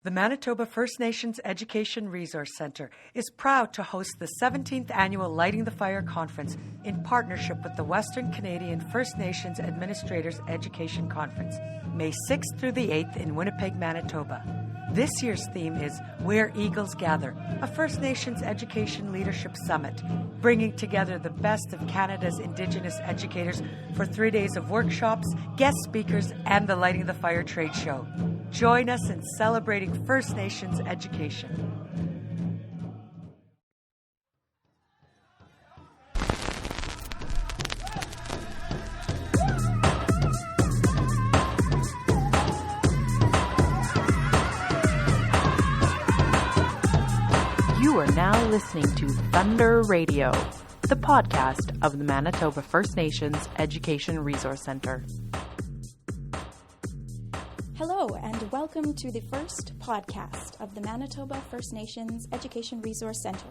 The Manitoba First Nations Education Resource Centre is proud to host the 17th Annual Lighting the Fire Conference in partnership with the Western Canadian First Nations Administrators Education Conference, May 6th through the 8th in Winnipeg, Manitoba. This year's theme is Where Eagles Gather, a First Nations Education Leadership Summit, bringing together the best of Canada's Indigenous educators for 3 days of workshops, guest speakers, and the Lighting the Fire trade show. Join us in celebrating First Nations education. You are now listening to Thunder Radio, the podcast of the Manitoba First Nations Education Resource Centre. Hello, and welcome to the first podcast of the Manitoba First Nations Education Resource Centre.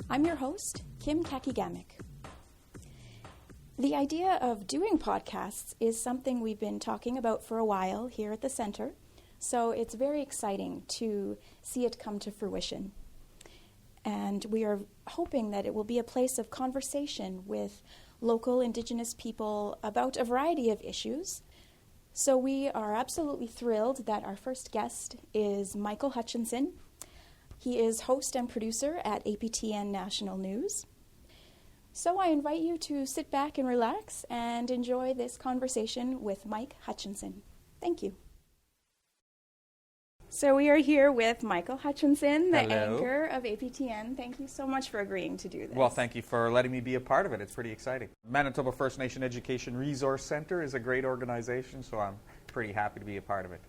I'm your host, Kim Kakigamik. The idea of doing podcasts is something we've been talking about for a while here at the centre, so it's very exciting to see it come to fruition. And we are hoping that it will be a place of conversation with local Indigenous people about a variety of issues. So we are absolutely thrilled that our first guest is Michael Hutchinson. He is host and producer at APTN National News. So I invite you to sit back and relax and enjoy this conversation with Mike Hutchinson. Thank you. So we are here with Michael Hutchinson, the anchor of APTN. Thank you so much for agreeing to do this. Well, thank you for letting me be a part of it. It's pretty exciting. Manitoba First Nation Education Resource Centre is a great organization, so I'm pretty happy to be a part of it.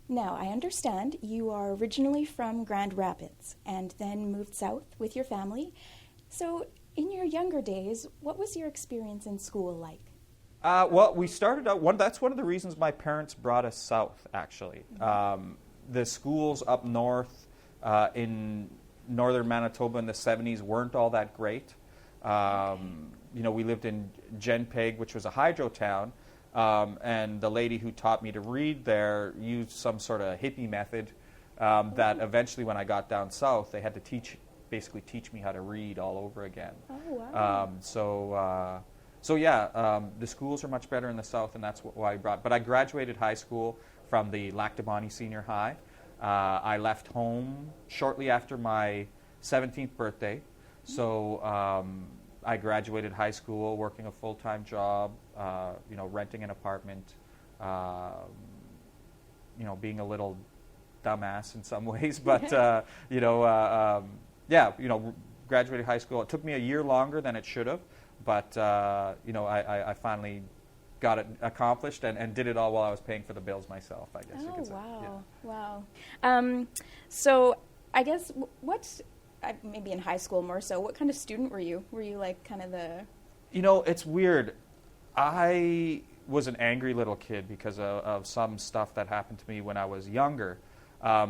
Now, I understand you are originally from Grand Rapids and then moved south with your family. So in your younger days, what was your experience in school like? Well, we started out, that's one of the reasons my parents brought us south, actually. Mm-hmm. The schools up north in northern Manitoba in the 70s weren't all that great. We lived in Genpeg, which was a hydro town, and the lady who taught me to read there used some sort of hippie method that eventually when I got down south, they had to teach me how to read all over again. Oh, wow. The schools are much better in the south, and that's why I brought. But I graduated high school from the Lactabani Senior High. I left home shortly after my 17th birthday. So I graduated high school, working a full-time job, renting an apartment, being a little dumbass in some ways. But, graduated high school. It took me a year longer than it should have. But, I finally got it accomplished and did it all while I was paying for the bills myself, I guess you could say. Wow. So I guess maybe in high school more so, what kind of student were you? Were you like kind of the... It's weird. I was an angry little kid because of some stuff that happened to me when I was younger.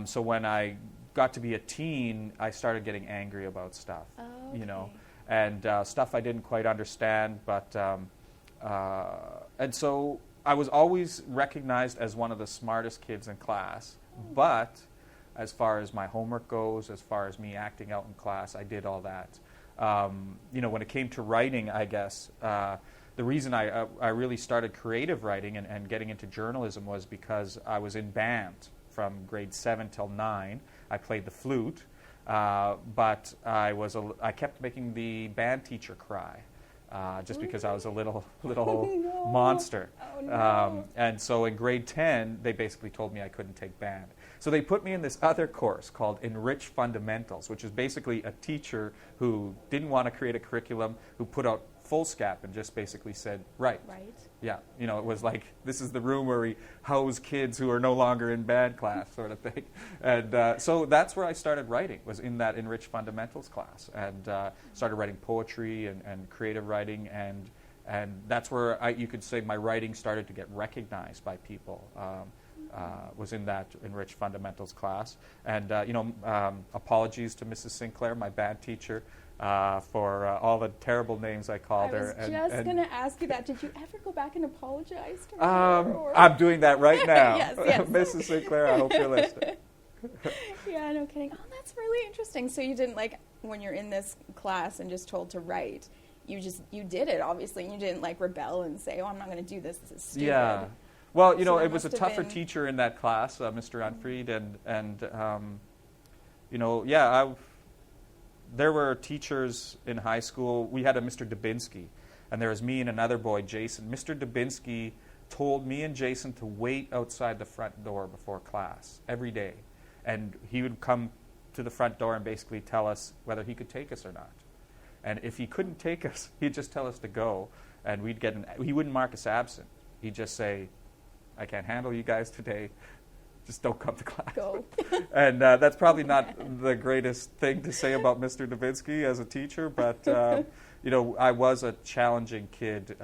So when I got to be a teen, I started getting angry about stuff, and stuff I didn't quite understand, but... and so I was always recognized as one of the smartest kids in class, but as far as my homework goes, as far as me acting out in class, I did all that. When it came to writing, I guess, the reason I really started creative writing and getting into journalism was because I was in band from grade 7 till 9. I played the flute, but I kept making the band teacher cry. Because I was a little monster. Oh, no. And so in grade 10, they basically told me I couldn't take band. So they put me in this other course called Enrich Fundamentals, which is basically a teacher who didn't want to create a curriculum, who put out foolscap and just basically said, Right. Yeah, it was like, this is the room where we house kids who are no longer in band class sort of thing. And so that's where I started writing, was in that Enrich Fundamentals class, and started writing poetry and creative writing, and that's where you could say my writing started to get recognized by people. Was in that Enrich Fundamentals class. And, apologies to Mrs. Sinclair, my band teacher, for all the terrible names I called her. I was just going to ask you that. Did you ever go back and apologize to her? I'm doing that right now. Yes. Mrs. Sinclair, I hope you're listening. Yeah, no kidding. Oh, that's really interesting. So you didn't, like, when you're in this class and just told to write, you did it, obviously, and you didn't, like, rebel and say, oh, I'm not going to do this. This is stupid. Yeah. Well, you know, So it was a must have tougher been- teacher in that class, Mr. Unfried, and you know, yeah, there were teachers in high school. We had a Mr. Dubinsky, and there was me and another boy, Jason. Mr. Dubinsky told me and Jason to wait outside the front door before class every day. And he would come to the front door and basically tell us whether he could take us or not. And if he couldn't take us, he'd just tell us to go, and he wouldn't mark us absent. He'd just say, I can't handle you guys today. Just don't come to class. Go. And that's probably not the greatest thing to say about Mr. Dubinsky as a teacher, but you know, I was a challenging kid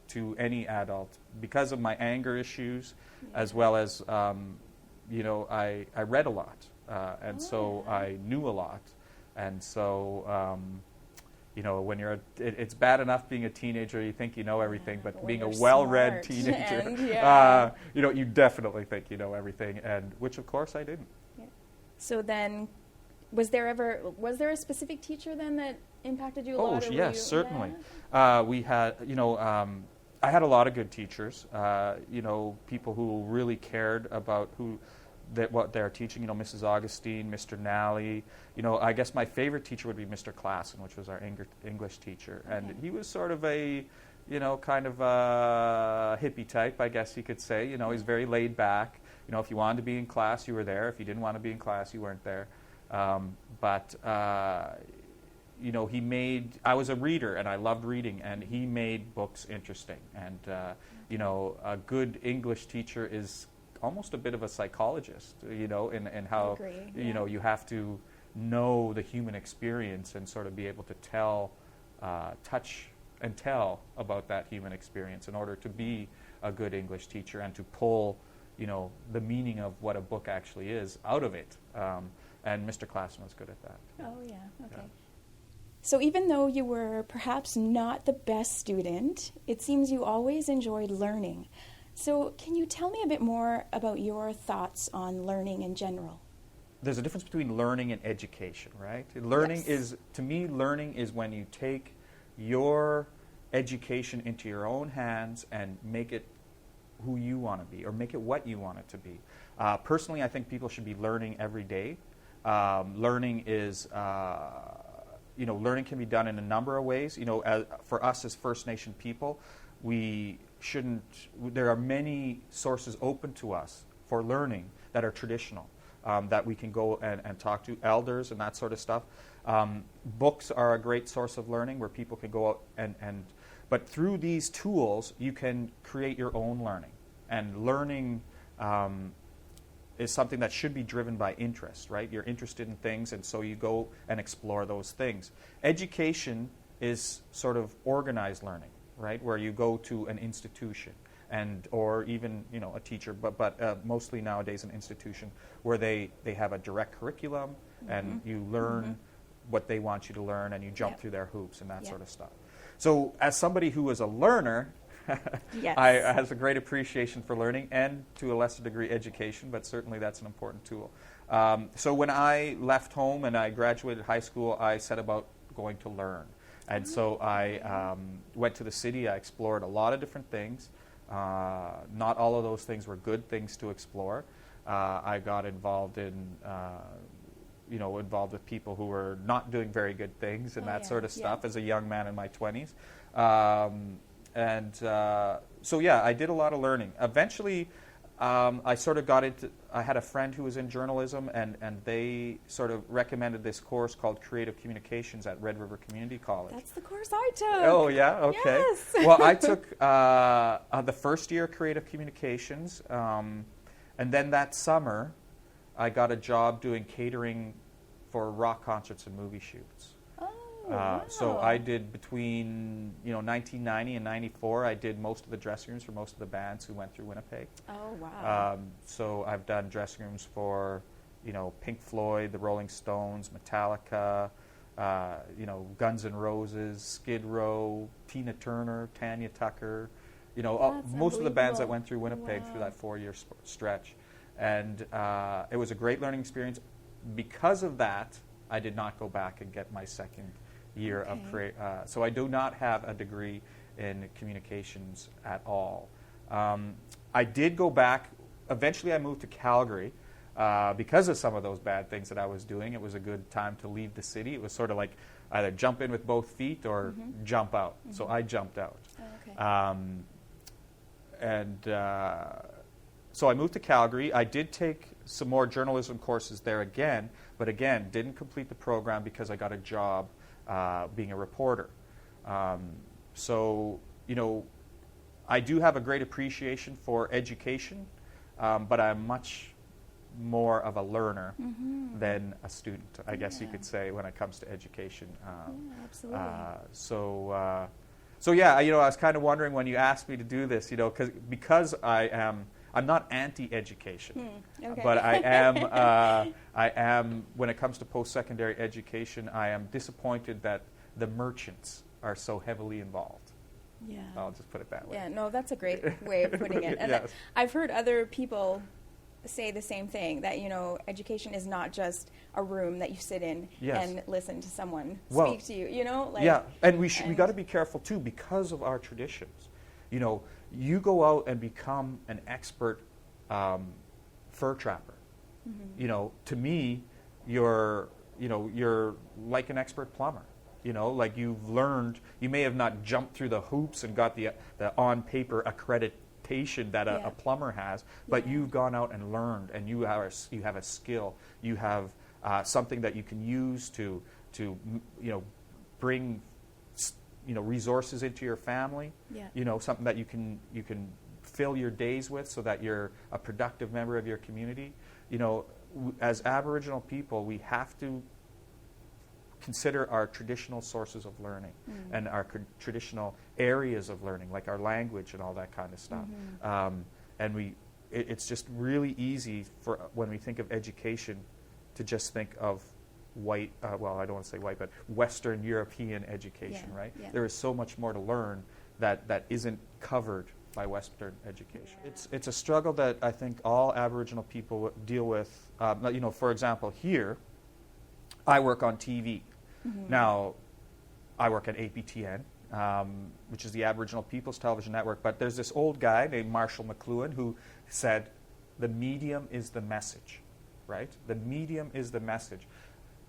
to any adult because of my anger issues, as well as you know, I read a lot, and so I knew a lot, and so you know, when it's bad enough being a teenager, you think you know everything, but being a well-read teenager, and, you know, you definitely think you know everything, and which of course I didn't. Yeah. So then, was there a specific teacher then that impacted you a lot? Oh, or yes, were you, certainly. Yeah? We had, you know, I had a lot of good teachers, you know, people who really cared about what they're teaching, you know, Mrs. Augustine, Mr. Nally. You know, I guess my favorite teacher would be Mr. Klassen, which was our English teacher. And he was sort of a, you know, kind of a hippie type, I guess you could say. You know, he's very laid back. You know, if you wanted to be in class, you were there. If you didn't want to be in class, you weren't there. But you know, I was a reader, and I loved reading, and he made books interesting. And, you know, a good English teacher is almost a bit of a psychologist, you know, in how, you know, you have to know the human experience and sort of be able to touch and tell about that human experience in order to be a good English teacher and to pull, you know, the meaning of what a book actually is out of it. And Mr. Klassen was good at that. Oh, yeah, okay. Yeah. So even though you were perhaps not the best student, it seems you always enjoyed learning. So can you tell me a bit more about your thoughts on learning in general? There's a difference between learning and education, right? Learning to me, learning is when you take your education into your own hands and make it who you want to be, or make it what you want it to be. Personally, I think people should be learning every day. Learning is, you know, learning can be done in a number of ways. You know, for us as First Nation people, there are many sources open to us for learning that are traditional, that we can go and talk to elders and that sort of stuff. Books are a great source of learning where people can go out but through these tools, you can create your own learning. And learning is something that should be driven by interest, right? You're interested in things, and so you go and explore those things. Education is sort of organized learning, right, where you go to an institution or even, you know, a teacher, but mostly nowadays an institution where they have a direct curriculum, and you learn what they want you to learn, and you jump through their hoops and that sort of stuff. So as somebody who is a learner, I have a great appreciation for learning, and to a lesser degree education, but certainly that's an important tool. So when I left home and I graduated high school, I set about going to learn. And so I went to the city. I explored a lot of different things. Not all of those things were good things to explore. I got involved involved with people who were not doing very good things and that sort of stuff as a young man in my 20s. So I did a lot of learning. Eventually, I sort of got into, I had a friend who was in journalism, and they sort of recommended this course called Creative Communications at Red River Community College. That's the course I took. Oh, yeah? Okay. Yes. Well, I took the first year of Creative Communications, and then that summer, I got a job doing catering for rock concerts and movie shoots. Wow. So I did between 1990 and 94. I did most of the dressing rooms for most of the bands who went through Winnipeg. Oh wow! So I've done dressing rooms for Pink Floyd, the Rolling Stones, Metallica, Guns N' Roses, Skid Row, Tina Turner, Tanya Tucker. Most of the bands that went through Winnipeg through that 4-year stretch, and it was a great learning experience. because of that, I did not go back and get my second year of so I do not have a degree in communications at all. I did go back. Eventually, I moved to Calgary because of some of those bad things that I was doing. It was a good time to leave the city. It was sort of like either jump in with both feet or jump out. So I jumped out. So I moved to Calgary. I did take some more journalism courses there again, but again, didn't complete the program because I got a job being a reporter. So, I do have a great appreciation for education, but I'm much more of a learner than a student, I guess you could say, when it comes to education. Absolutely. So yeah, I was kind of wondering when you asked me to do this, because I'm not anti-education, but I am, when it comes to post-secondary education, I am disappointed that the merchants are so heavily involved. Yeah. I'll just put it that way. Yeah, no, that's a great way of putting it. And Yes. I've heard other people say the same thing, that, education is not just a room that you sit in and listen to someone speak to you, and we got to be careful, too, because of our traditions. You go out and become an expert fur trapper. To me, you're like an expert plumber. Like you've learned, you may have not jumped through the hoops and got the on-paper accreditation that a plumber has, but you've gone out and learned, and you have a skill. You have something that you can use to bring resources into your family. Something that you can fill your days with, so that you're a productive member of your community. As Aboriginal people, we have to consider our traditional sources of learning and our traditional areas of learning, like our language and all that kind of stuff. And it's just really easy for when we think of education to just think of white, well, I don't want to say white, but Western European education, right? Yeah. There is so much more to learn that isn't covered by Western education. It's a struggle that I think all Aboriginal people deal with. For example, here, I work on TV. Now, I work at APTN, which is the Aboriginal People's Television Network, but there's this old guy named Marshall McLuhan who said, the medium is the message, right? The medium is the message.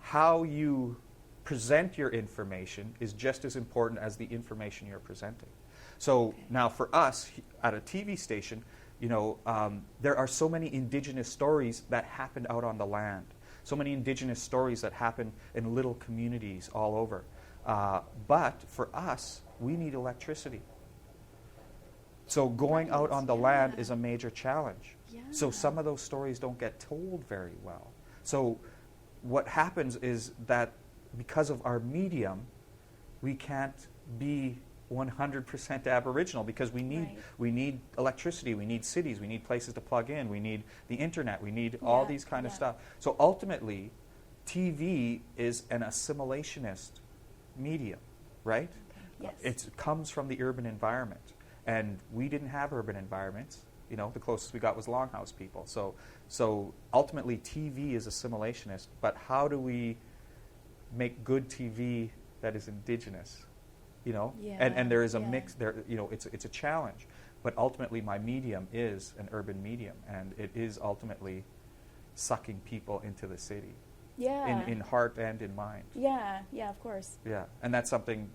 How you present your information is just as important as the information you're presenting. So now for us at a TV station, there are so many Indigenous stories that happen out on the land. So many Indigenous stories that happen in little communities all over. But for us, we need electricity. So going out on the land is a major challenge. So some of those stories don't get told very well. So what happens is that because of our medium, we can't be 100% Aboriginal, because we need electricity, we need cities, we need places to plug in, we need the internet, we need all these kind of stuff. So ultimately, TV is an assimilationist medium, right? Yes. It comes from the urban environment, and we didn't have urban environments. The closest we got was longhouse people. So ultimately, TV is assimilationist. But how do we make good TV that is Indigenous? And there is a mix there. It's a challenge. But ultimately, my medium is an urban medium, and it is ultimately sucking people into the city. In heart and in mind. Yeah, of course. Yeah, and that's something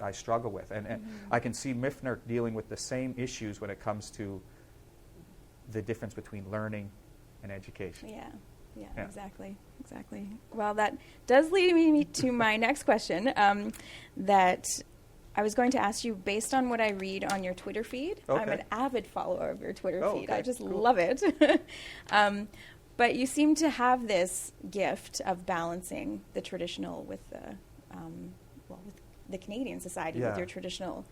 I struggle with, and I can see MFNERC dealing with the same issues when it comes to the difference between learning and education. Yeah, exactly. Well, that does lead me to my next question, that I was going to ask you, based on what I read on your Twitter feed. I'm an avid follower of your Twitter feed. I just love it. But you seem to have this gift of balancing the traditional with the Canadian society, with your traditional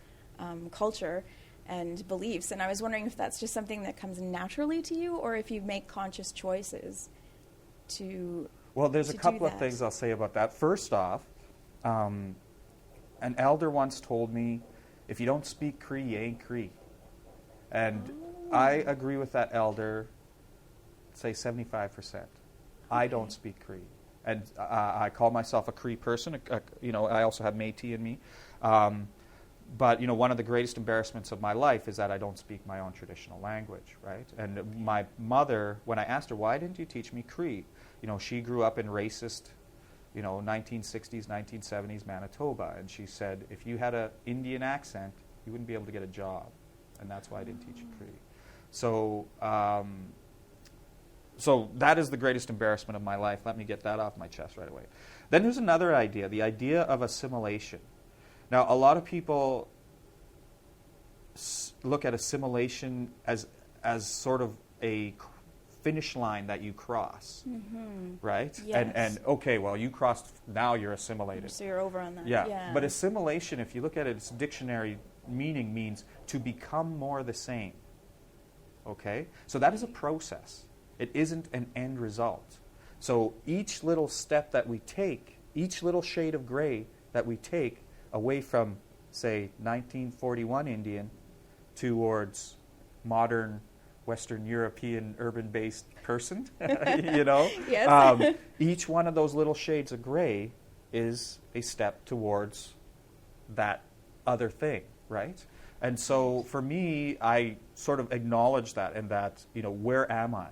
culture and beliefs. And I was wondering if that's just something that comes naturally to you, or if you make conscious choices to Well, there's a couple of things I'll say about that. First off, an elder once told me, if you don't speak Cree, you ain't Cree. And I agree with that elder, say 75%. I don't speak Cree. And I call myself a Cree person. I also have Métis in me. But, one of the greatest embarrassments of my life is that I don't speak my own traditional language, right? And my mother, when I asked her, why didn't you teach me Cree? She grew up in racist, 1960s, 1970s Manitoba. And she said, if you had an Indian accent, you wouldn't be able to get a job. And that's why I didn't teach you Cree. So that is the greatest embarrassment of my life. Let me get that off my chest right away. Then there's another idea, the idea of assimilation. Now, a lot of people look at assimilation as sort of a finish line that you cross, right? Yes. And okay, well, you crossed, now you're assimilated. So you're over on that. Yeah. But assimilation, if you look at it, its dictionary meaning means to become more the same. Okay? So that is a process. It isn't an end result. So each little step that we take, each little shade of gray that we take away from, say, 1941 Indian towards modern Western European urban-based person, Yes. Each one of those little shades of gray is a step towards that other thing, right? And so for me, I sort of acknowledge that, and that, where am I?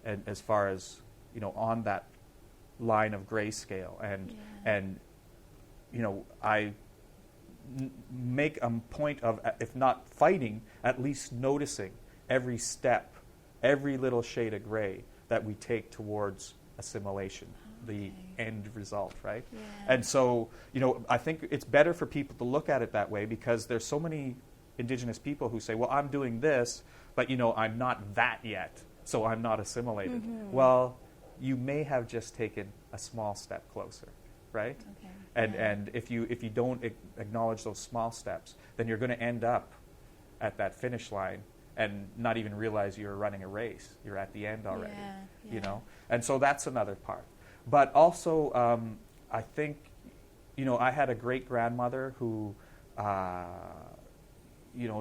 And as far as, on that line of grayscale. And I make a point of, if not fighting, at least noticing every step, every little shade of gray that we take towards assimilation, the end result, right? Yeah. And so, I think it's better for people to look at it that way, because there's so many Indigenous people who say, well, I'm doing this, but, I'm not that yet, so I'm not assimilated. Well, you may have just taken a small step closer, right? Okay. And if you don't acknowledge those small steps, then you're going to end up at that finish line and not even realize you're running a race. You're at the end already, And so that's another part. But also, I think, I had a great-grandmother who,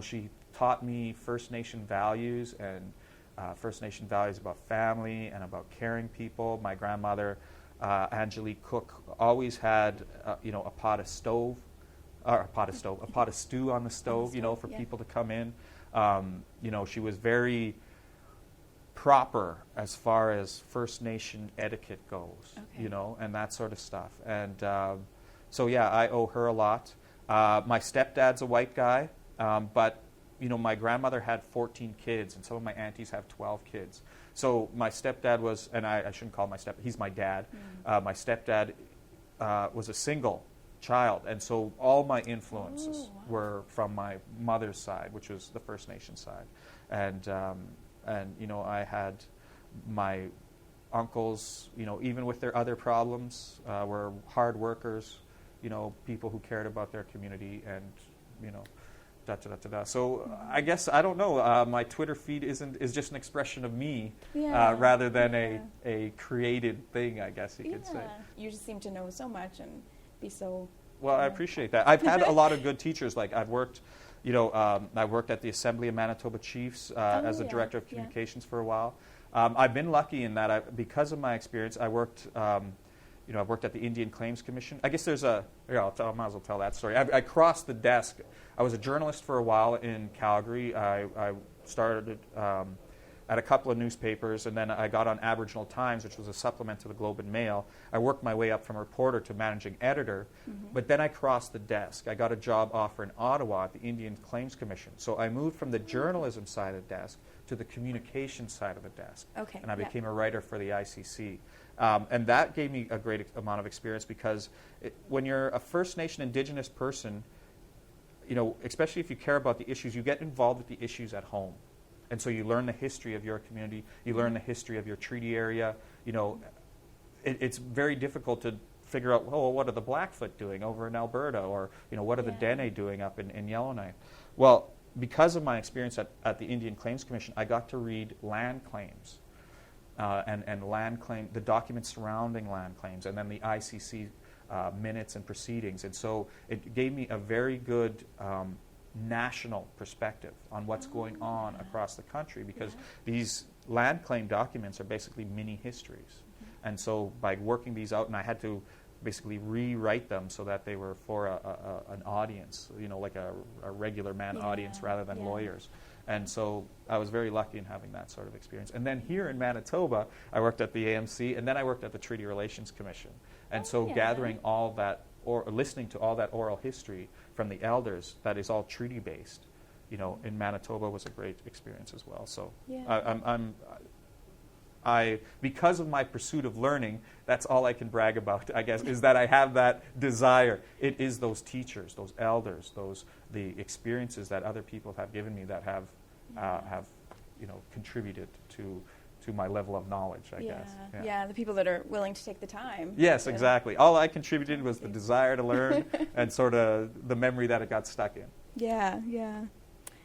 she taught me First Nation values, and First Nation values about family and about caring people. My grandmother, Angelique Cook, always had, a pot of stew on the stove, for people to come in. She was very proper as far as First Nation etiquette goes, and that sort of stuff. And I owe her a lot. My stepdad's a white guy, but my grandmother had 14 kids, and some of my aunties have 12 kids. So my stepdad was, and I shouldn't call him my stepdad, he's my dad. My stepdad was a single child, and so all my influences were from my mother's side, which was the First Nation side. And I had my uncles, even with their other problems, were hard workers, people who cared about their community, and, So I guess, I don't know, my Twitter feed is just an expression of me rather than a created thing, I guess you could say. You just seem to know so much and be so... Well, I appreciate that. I've had a lot of good teachers. Like I've worked, I worked at the Assembly of Manitoba Chiefs as the Director of Communications for a while. I've been lucky in that because of my experience, I worked... I've worked at the Indian Claims Commission. I guess there's I might as well tell that story. I crossed the desk. I was a journalist for a while in Calgary. I started at a couple of newspapers, and then I got on Aboriginal Times, which was a supplement to the Globe and Mail. I worked my way up from reporter to managing editor, but then I crossed the desk. I got a job offer in Ottawa at the Indian Claims Commission. So I moved from the journalism side of the desk to the communication side of the desk. Okay. And I became a writer for the ICC. And that gave me a great amount of experience, because when you're a First Nation Indigenous person, especially if you care about the issues, you get involved with the issues at home. And so you learn the history of your community, you learn the history of your treaty area. It's very difficult to figure out, what are the Blackfoot doing over in Alberta? Or, what are the Dene doing up in Yellowknife? Well, because of my experience at the Indian Claims Commission, I got to read land claims. And land claim, the documents surrounding land claims, and then the ICC minutes and proceedings. And so it gave me a very good national perspective on what's going on across the country, because these land claim documents are basically mini histories. And so by working these out, and I had to basically rewrite them so that they were for an audience, like a regular man audience rather than lawyers. And so I was very lucky in having that sort of experience. And then here in Manitoba, I worked at the AMC, and then I worked at the Treaty Relations Commission. And gathering all that, or listening to all that oral history from the elders that is all treaty-based, in Manitoba was a great experience as well. So I because of my pursuit of learning, that's all I can brag about, I guess, is that I have that desire. It is those teachers, those elders, the experiences that other people have given me that have contributed to my level of knowledge, I guess. Yeah, the people that are willing to take the time. Yes, exactly. All I contributed was the desire to learn and sort of the memory that it got stuck in. Yeah.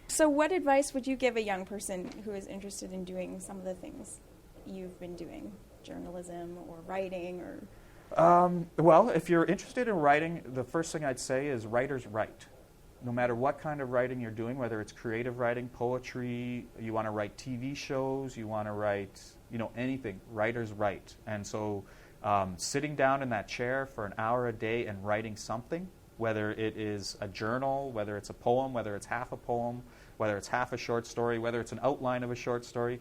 So what advice would you give a young person who is interested in doing some of the things you've been doing, journalism or writing or? Well, if you're interested in writing, the first thing I'd say is writers write. No matter what kind of writing you're doing, whether it's creative writing, poetry, you want to write TV shows, you want to write, anything, writers write. And so sitting down in that chair for an hour a day and writing something, whether it is a journal, whether it's a poem, whether it's half a poem, whether it's half a short story, whether it's an outline of a short story,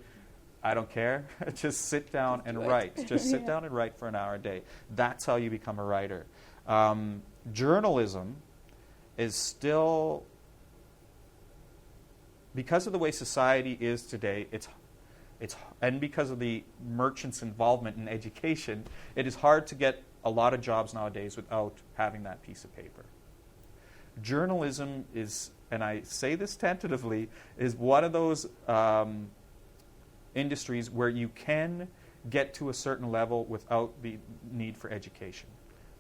I don't care. Just sit down and write. Just sit down and write for an hour a day. That's how you become a writer. Journalism is still, because of the way society is today, and because of the merchant's involvement in education, it is hard to get a lot of jobs nowadays without having that piece of paper. Journalism is, and I say this tentatively, is one of those industries where you can get to a certain level without the need for education.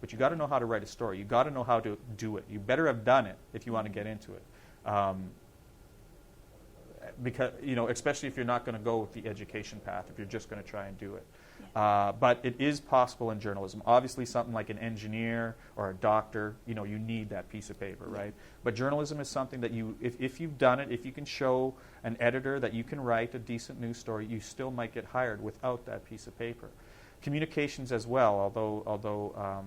But you got to know how to write a story. You got to know how to do it. You better have done it if you want to get into it. Because especially if you're not going to go with the education path, if you're just going to try and do it. But it is possible in journalism. Obviously, something like an engineer or a doctor, you need that piece of paper, right? But journalism is something that if you've done it, if you can show an editor that you can write a decent news story, you still might get hired without that piece of paper. Communications as well, although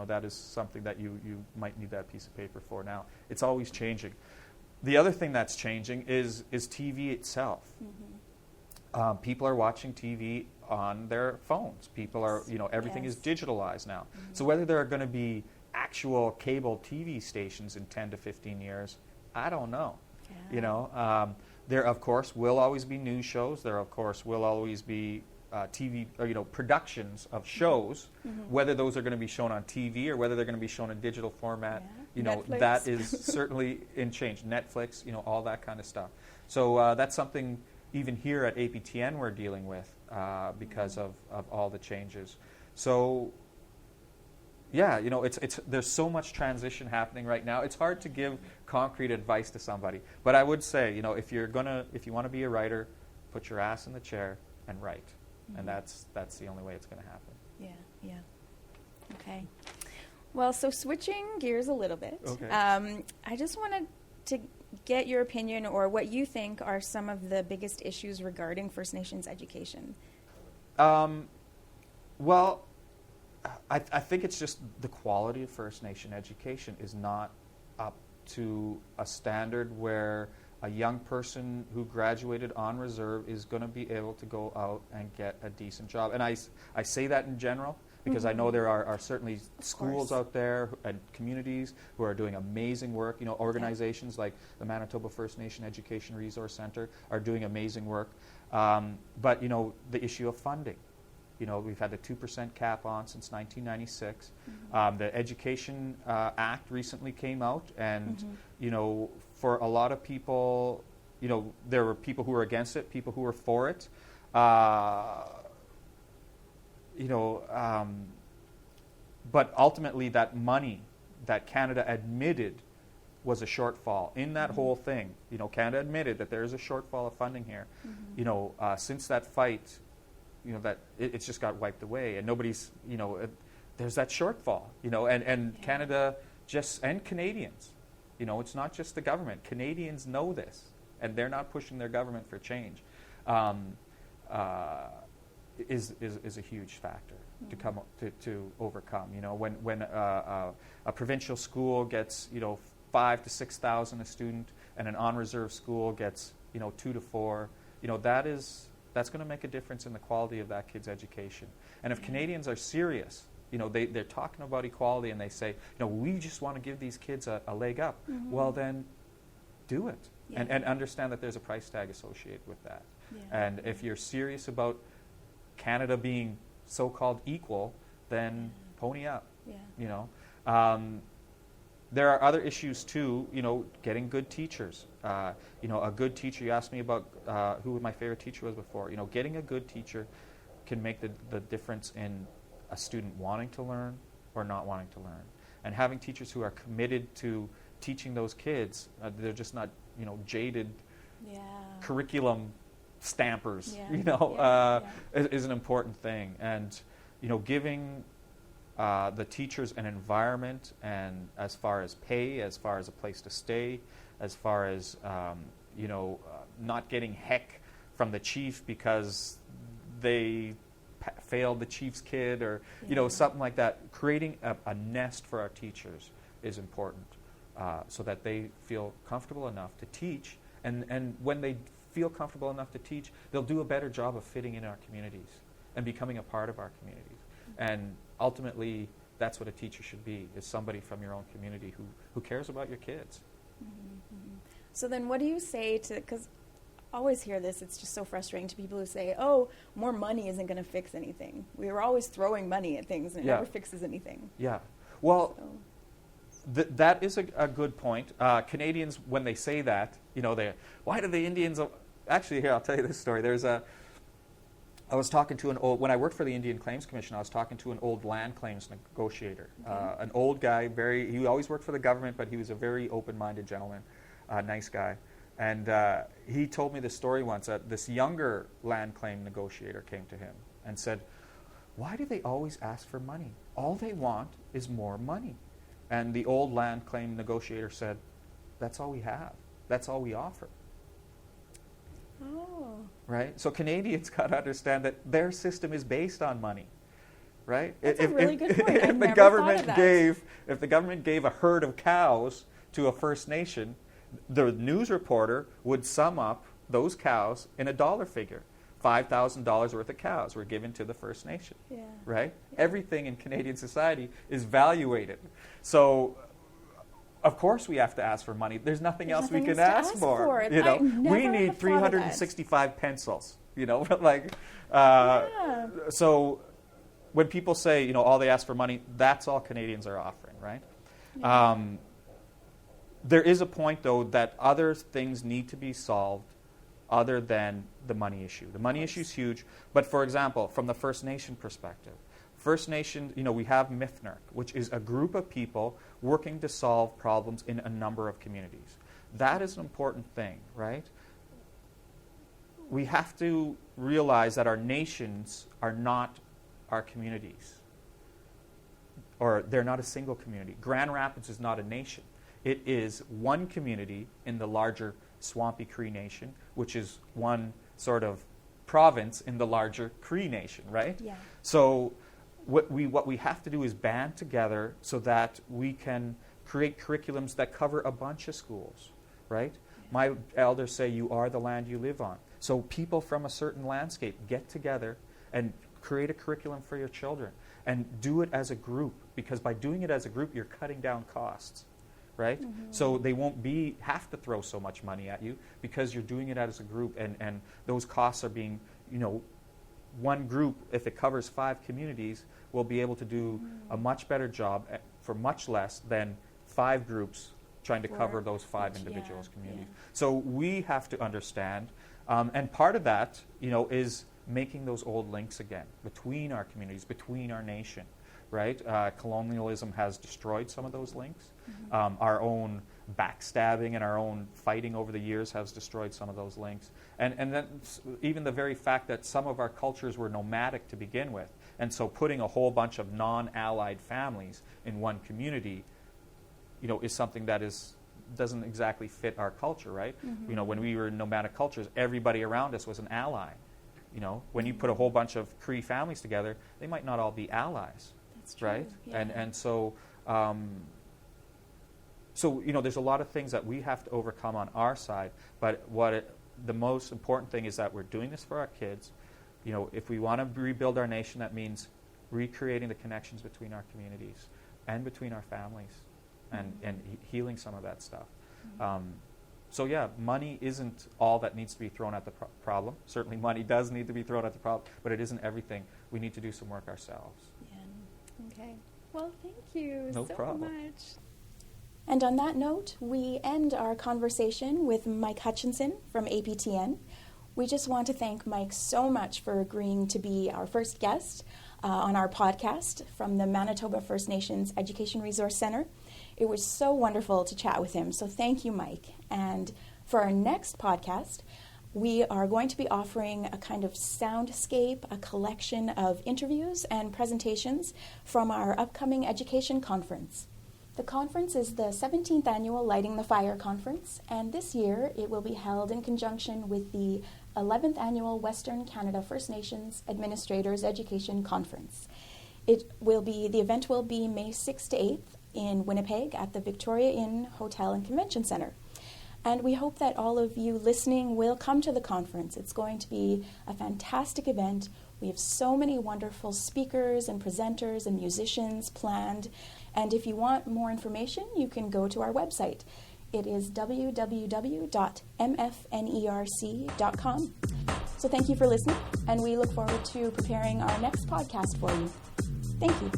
that is something that you might need that piece of paper for now. It's always changing. The other thing that's changing is TV itself. Mm-hmm. People are watching TV on their phones. People are, everything is digitalized now. Mm-hmm. So whether there are going to be actual cable TV stations in 10 to 15 years, I don't know. Yeah. There, of course, will always be news shows. There, of course, will always be TV, or, productions of shows, whether those are going to be shown on TV or whether they're going to be shown in digital format, Netflix. That is certainly in change. Netflix, all that kind of stuff. So that's something even here at APTN we're dealing with because of all the changes. So there's so much transition happening right now. It's hard to give concrete advice to somebody, but I would say, if you want to be a writer, put your ass in the chair and write. And that's the only way it's going to happen. Yeah. Okay. Well, so switching gears a little bit, okay. I just wanted to get your opinion or what you think are some of the biggest issues regarding First Nations education. Well, I think it's just the quality of First Nation education is not up to a standard where a young person who graduated on reserve is going to be able to go out and get a decent job. And I say that in general because I know there are certainly schools out there and communities who are doing amazing work. Organizations like the Manitoba First Nation Education Resource Center are doing amazing work. But, the issue of funding. We've had the 2% cap on since 1996. The Education Act recently came out, and, for a lot of people, there were people who were against it, people who were for it. But ultimately that money that Canada admitted was a shortfall in that whole thing. Canada admitted that there is a shortfall of funding here. Since that fight, that it's just got wiped away, and nobody's, there's that shortfall, and Canada and Canadians, it's not just the government. Canadians know this, and they're not pushing their government for change. is a huge factor to overcome. You know, when a provincial school gets 5,000 to 6,000 a student, and an on-reserve school gets 2 to 4, that's going to make a difference in the quality of that kid's education. And if Canadians are serious, they're talking about equality, and they say, we just want to give these kids a leg up. Well, then do it, and understand that there's a price tag associated with that. And if you're serious about Canada being so-called equal, then pony up. There are other issues too, getting good teachers. A good teacher, you asked me about who my favorite teacher was before. Getting a good teacher can make the difference in a student wanting to learn or not wanting to learn. And having teachers who are committed to teaching those kids, they're just not, jaded curriculum stampers, is an important thing. And, giving the teachers an environment, and as far as pay, as far as a place to stay, as far as, not getting heck from the chief because they failed the chief's kid, or something like that. Creating a nest for our teachers is important, so that they feel comfortable enough to teach, and when they feel comfortable enough to teach, they'll do a better job of fitting in our communities and becoming a part of our communities. And ultimately, that's what a teacher should be, is somebody from your own community who cares about your kids. So then what do you say to, because I always hear this, it's just so frustrating to people who say, oh, more money isn't going to fix anything. We are always throwing money at things, and it never fixes anything. Yeah. Well, that is a good point. Canadians, when they say that, why do the Indians... Actually, here, I'll tell you this story. I was talking to when I worked for the Indian Claims Commission, I was talking to an old land claims negotiator. An old guy, he always worked for the government, but he was a very open-minded gentleman, nice guy. And he told me this story once. This younger land claim negotiator came to him and said, why do they always ask for money? All they want is more money. And the old land claim negotiator said, that's all we have. That's all we offer. Oh. Right? So Canadians got to understand that their system is based on money. Right? That's a really good point. If the government gave a herd of cows to a First Nation, the news reporter would sum up those cows in a dollar figure. $5,000 worth of cows were given to the First Nation. Right? Everything in Canadian society is valuated. So, of course we have to ask for money. There's nothing else we can ask for. We need 365 pencils. So when people say, all they ask for money, that's all Canadians are offering, right? There is a point, though, that other things need to be solved other than the money issue. The money issue is huge, but for example, from the First Nation perspective, First Nation, we have MFNERC, which is a group of people working to solve problems in a number of communities. That is an important thing, right? We have to realize that our nations are not our communities, or they're not a single community. Grand Rapids is not a nation. It is one community in the larger Swampy Cree Nation, which is one sort of province in the larger Cree Nation, right? Yeah. So what we have to do is band together so that we can create curriculums that cover a bunch of schools, right? Yeah. My elders say you are the land you live on. So people from a certain landscape get together and create a curriculum for your children and do it as a group, because by doing it as a group, you're cutting down costs. Right? So they won't have to throw so much money at you because you're doing it as a group, and those costs are being, one group, if it covers 5 communities, will be able to do a much better job for much less than 5 groups trying to cover those 5 individuals' communities. So we have to understand, and part of that, is making those old links again between our communities, between our nation. Right? Colonialism has destroyed some of those links. Our own backstabbing and our own fighting over the years has destroyed some of those links. And then even the very fact that some of our cultures were nomadic to begin with, and so putting a whole bunch of non-allied families in one community, is something that doesn't exactly fit our culture, right? When we were in nomadic cultures, everybody around us was an ally. You know, when you put a whole bunch of Cree families together, they might not all be allies. That's true. Right? Yeah. And so, you know, there's a lot of things that we have to overcome on our side, but the most important thing is that we're doing this for our kids. You know, if we want to rebuild our nation, that means recreating the connections between our communities and between our families and healing some of that stuff. So yeah, money isn't all that needs to be thrown at the problem. Certainly money does need to be thrown at the problem, but it isn't everything. We need to do some work ourselves. Yeah. Okay. Well, thank you No so problem. much. And on that note, we end our conversation with Mike Hutchinson from APTN. We just want to thank Mike so much for agreeing to be our first guest on our podcast from the Manitoba First Nations Education Resource Centre. It was so wonderful to chat with him, so thank you, Mike. And for our next podcast, we are going to be offering a kind of soundscape, a collection of interviews and presentations from our upcoming education conference. The conference is the 17th annual Lighting the Fire Conference, and this year it will be held in conjunction with the 11th annual Western Canada First Nations Administrators Education Conference. The event will be May 6th to 8th in Winnipeg at the Victoria Inn Hotel and Convention Centre. And we hope that all of you listening will come to the conference. It's going to be a fantastic event. We have so many wonderful speakers and presenters and musicians planned. And if you want more information, you can go to our website. It is www.mfnerc.com. So thank you for listening, and we look forward to preparing our next podcast for you. Thank you.